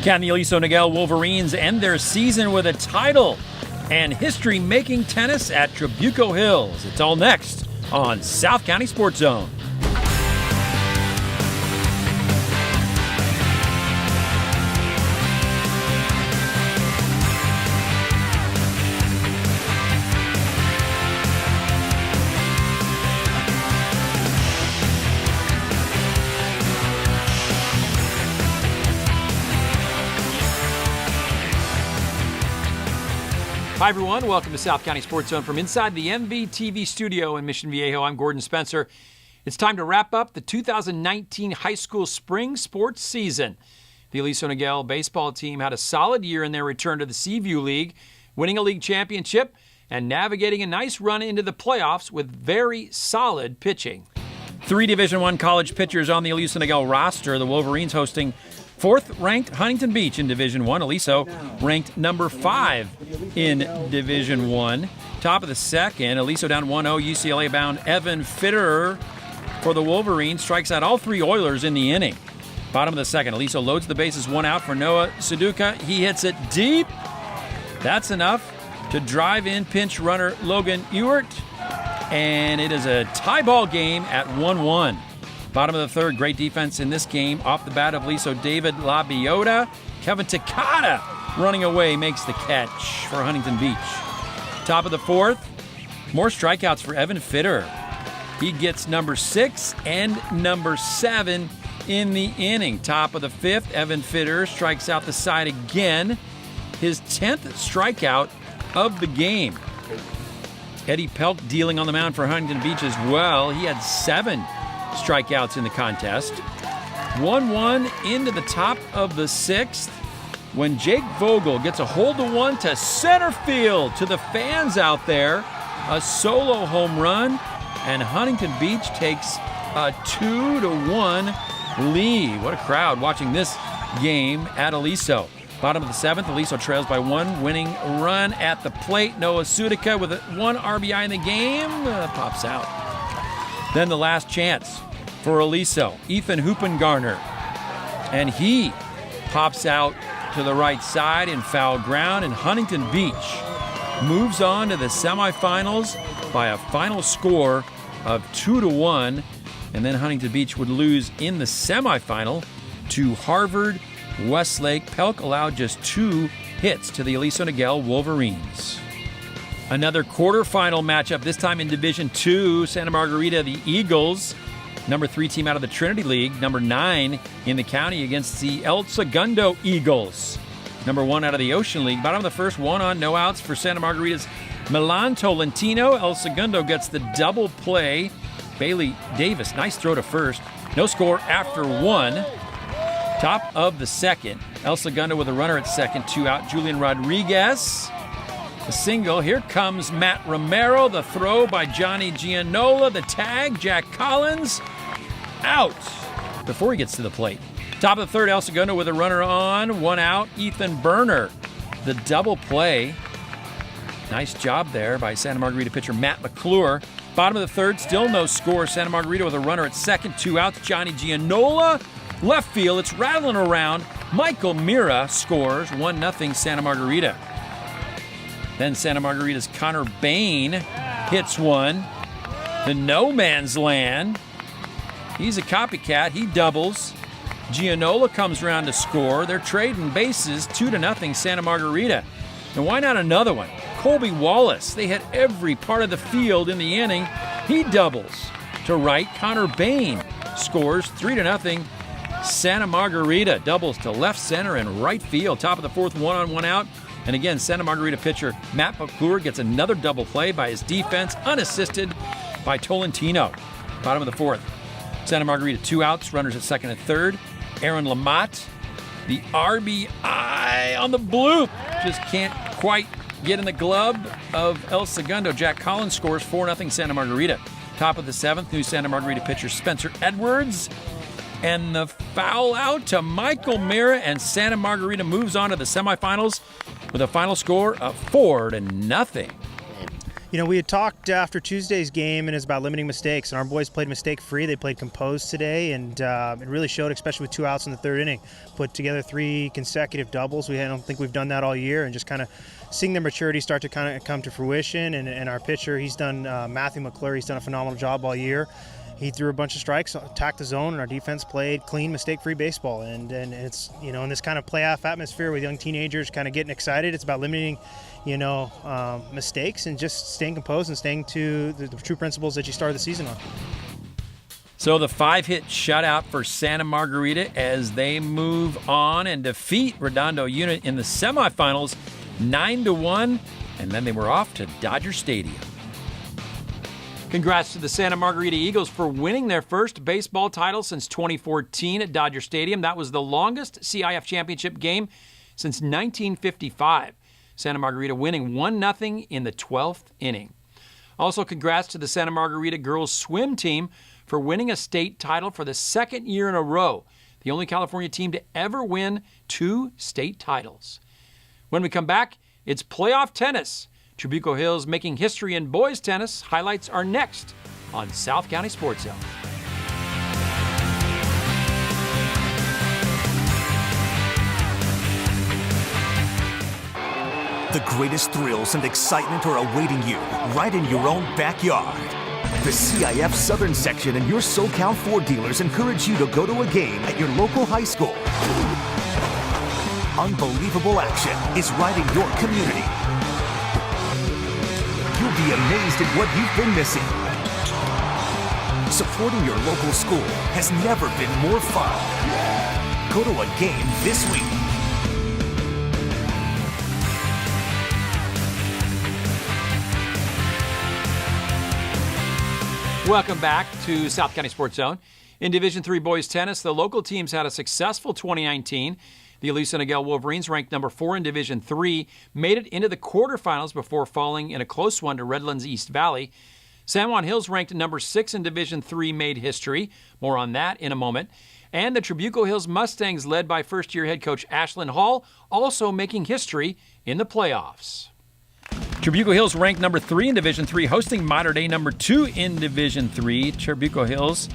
Can the Aliso Niguel Wolverines end their season with a title? And history-making tennis at Trabuco Hills. It's all next on South County Sports Zone. Hi, everyone. Welcome to South County Sports Zone from inside the MVTV studio in Mission Viejo. I'm Gordon Spencer. It's time to wrap up the 2019 high school spring sports season. The Aliso Niguel baseball team had a solid year in their return to the Seaview League, winning a league championship and navigating a nice run into the playoffs with very solid pitching. 3 Division I college pitchers on the Aliso Niguel roster. The Wolverines hosting 4th-ranked Huntington Beach in Division I. Aliso ranked number 5 in Division I. Top of the second, Aliso down 1-0. UCLA-bound Evan Fitterer for the Wolverines strikes out all 3 Oilers in the inning. Bottom of the second, Aliso loads the bases 1 out for Noah Suduka. He hits it deep. That's enough to drive in pinch runner Logan Ewert. And it is a tie ball game at 1-1. Bottom of the third, great defense in this game. Off the bat of Aliso, David Labiota. Kevin Takata running away makes the catch for Huntington Beach. Top of the fourth, more strikeouts for Evan Fitterer. He gets number 6 and number 7 in the inning. Top of the fifth, Evan Fitterer strikes out the side again. His 10th strikeout of the game. Eddie Pelk dealing on the mound for Huntington Beach as well. He had 7 strikeouts in the contest. 1-1 into the top of the 6th when Jake Vogel gets a hold of one to center field. To the fans out there, a solo home run, and Huntington Beach takes a 2-1 lead. What a crowd watching this game at Aliso. Bottom of the 7th, Aliso trails by 1, winning run at the plate. Noah Sudica with 1 RBI in the game pops out. Then the last chance for Aliso, Ethan Hoopengarner. And he pops out to the right side in foul ground, and Huntington Beach moves on to the semifinals by a final score of 2-1. And then Huntington Beach would lose in the semifinal to Harvard Westlake. Pelk allowed just 2 hits to the Aliso Niguel Wolverines. Another quarterfinal matchup, this time in Division II. Santa Margarita, the Eagles, number 3 team out of the Trinity League, number 9 in the county against the El Segundo Eagles, number 1 out of the Ocean League. Bottom of the first, 1 on, no outs for Santa Margarita's Milan Tolentino. El Segundo gets the double play. Bailey Davis, nice throw to first. No score after 1. Top of the second, El Segundo with a runner at second, 2 out. Julian Rodriguez, a single. Here comes Matt Romero. The throw by Johnny Gianola. The tag, Jack Collins, out before he gets to the plate. Top of the third, El Segundo with a runner on, 1 out. Ethan Berner, the double play. Nice job there by Santa Margarita pitcher Matt McClure. Bottom of the third, still no score. Santa Margarita with a runner at second, 2 outs. Johnny Gianola, left field. It's rattling around. Michael Mira scores, 1-0 Santa Margarita. Then Santa Margarita's Connor Bain hits one. The no man's land. He's a copycat. He doubles. Gianola comes around to score. They're trading bases, 2-0 Santa Margarita. And why not another one? Colby Wallace. They hit every part of the field in the inning. He doubles to right. Connor Bain scores, 3-0 Santa Margarita. Doubles to left center and right field. Top of the fourth, 1 on, 1 out. And again, Santa Margarita pitcher Matt McClure gets another double play by his defense, unassisted by Tolentino. Bottom of the fourth, Santa Margarita 2 outs, runners at second and third. Aaron Lamott, the RBI on the bloop, just can't quite get in the glove of El Segundo. Jack Collins scores, 4-0 Santa Margarita. Top of the 7th, new Santa Margarita pitcher Spencer Edwards. And the foul out to Michael Mira, and Santa Margarita moves on to the semifinals with a final score of 4-0. We had talked after Tuesday's game, and it's about limiting mistakes, and our boys played mistake-free. They played composed today, and it really showed, especially with 2 outs in the 3rd inning. Put together 3 consecutive doubles. I don't think we've done that all year, and just kind of seeing their maturity start to kind of come to fruition. And our pitcher, he's done, Matthew McClure, he's done a phenomenal job all year. He threw a bunch of strikes, attacked the zone, and our defense played clean, mistake-free baseball. And it's, in this kind of playoff atmosphere with young teenagers kind of getting excited, it's about limiting, mistakes and just staying composed and staying to the true principles that you started the season on. So the 5-hit shutout for Santa Margarita as they move on and defeat Redondo Unit in the semifinals 9-1, and then they were off to Dodger Stadium. Congrats to the Santa Margarita Eagles for winning their first baseball title since 2014 at Dodger Stadium. That was the longest CIF championship game since 1955. Santa Margarita winning 1-0 in the 12th inning. Also, congrats to the Santa Margarita girls swim team for winning a state title for the 2nd year in a row, the only California team to ever win 2 state titles. When we come back, it's playoff tennis. Trabuco Hills making history in boys tennis. Highlights are next on South County SportsZone. The greatest thrills and excitement are awaiting you right in your own backyard. The CIF Southern Section and your SoCal Ford dealers encourage you to go to a game at your local high school. Unbelievable action is right in your community. You'll be amazed at what you've been missing. Supporting your local school has never been more fun. Go to a game this week. Welcome back to South County Sports Zone. In Division III boys tennis, the local teams had a successful 2019. The Aliso Niguel Wolverines, ranked number 4 in Division III, made it into the quarterfinals before falling in a close one to Redlands East Valley. San Juan Hills, ranked number 6 in Division III, made history. More on that in a moment. And the Trabuco Hills Mustangs, led by first-year head coach Ashlyn Hall, also making history in the playoffs. Trabuco Hills, ranked number 3 in Division III, hosting Mater Dei, number 2 in Division III. Trabuco Hills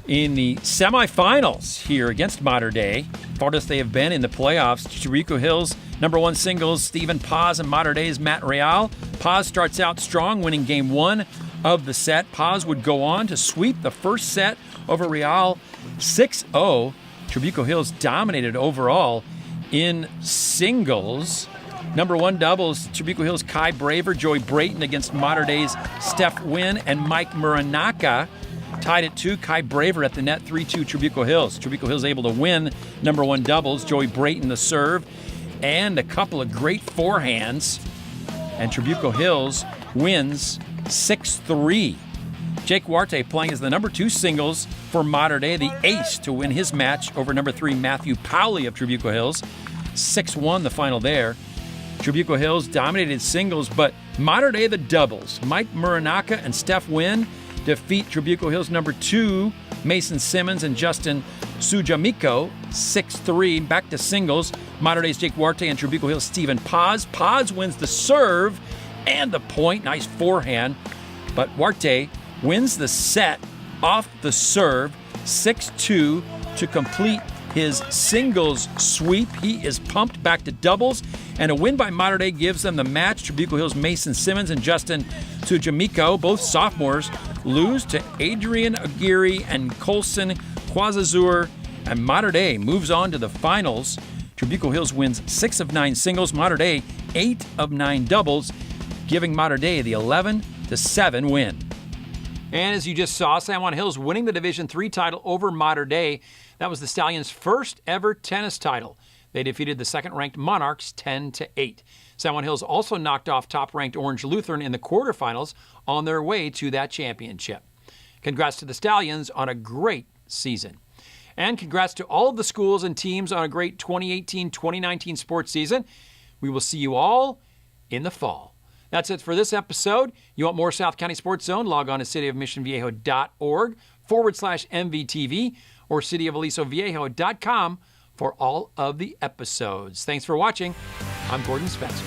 in the semifinals here against Mater Dei. Farthest they have been in the playoffs. Trabuco Hills, number 1 singles, Stephen Paz, and Mater Dei's Matt Real. Paz starts out strong, winning game 1 of the set. Paz would go on to sweep the first set over Real 6-0. Trabuco Hills dominated overall in singles. Number 1 doubles, Trabuco Hills' Kai Braver, Joey Brayton against Mater Dei's Steph Wynn and Mike Muranaka. Tied at 2, Kai Braver at the net, 3-2 Trabuco Hills. Trabuco Hills able to win number 1 doubles, Joey Brayton the serve, and a couple of great forehands. And Trabuco Hills wins 6-3. Jake Huarte playing as the number 2 singles for Mater Dei, the ace to win his match over number 3 Matthew Powley of Trabuco Hills. 6-1 the final there. Trabuco Hills dominated singles, but Mater Dei the doubles. Mike Muranaka and Steph Wynn defeat Trabuco Hills number 2, Mason Simmons and Justin Sujamiko, 6-3. Back to singles, Mater Dei's Jake Huarte and Trabuco Hills' Stephen Paz. Paz wins the serve and the point. Nice forehand. But Huarte wins the set off the serve, 6-2 to complete his singles sweep. He is pumped back to doubles, and a win by Mater Dei gives them the match. Trabuco Hills' Mason Simmons and Justin Sujamiko, both sophomores, lose to Adrian Aguirre and Colson Quazazur, and Mater Dei moves on to the finals. Trabuco Hills wins 6 of 9 singles, Mater Dei 8 of 9 doubles, giving Mater Dei the 11-7 win. And as you just saw, San Juan Hills winning the Division III title over Mater Dei. That was the Stallions' first ever tennis title. They defeated the second-ranked Monarchs 10-8. San Juan Hills also knocked off top-ranked Orange Lutheran in the quarterfinals on their way to that championship. Congrats to the Stallions on a great season. And congrats to all of the schools and teams on a great 2018-2019 sports season. We will see you all in the fall. That's it for this episode. You want more South County Sports Zone? Log on to cityofmissionviejo.org/MVTV or cityofalisoviejo.com for all of the episodes. Thanks for watching. I'm Gordon Spencer.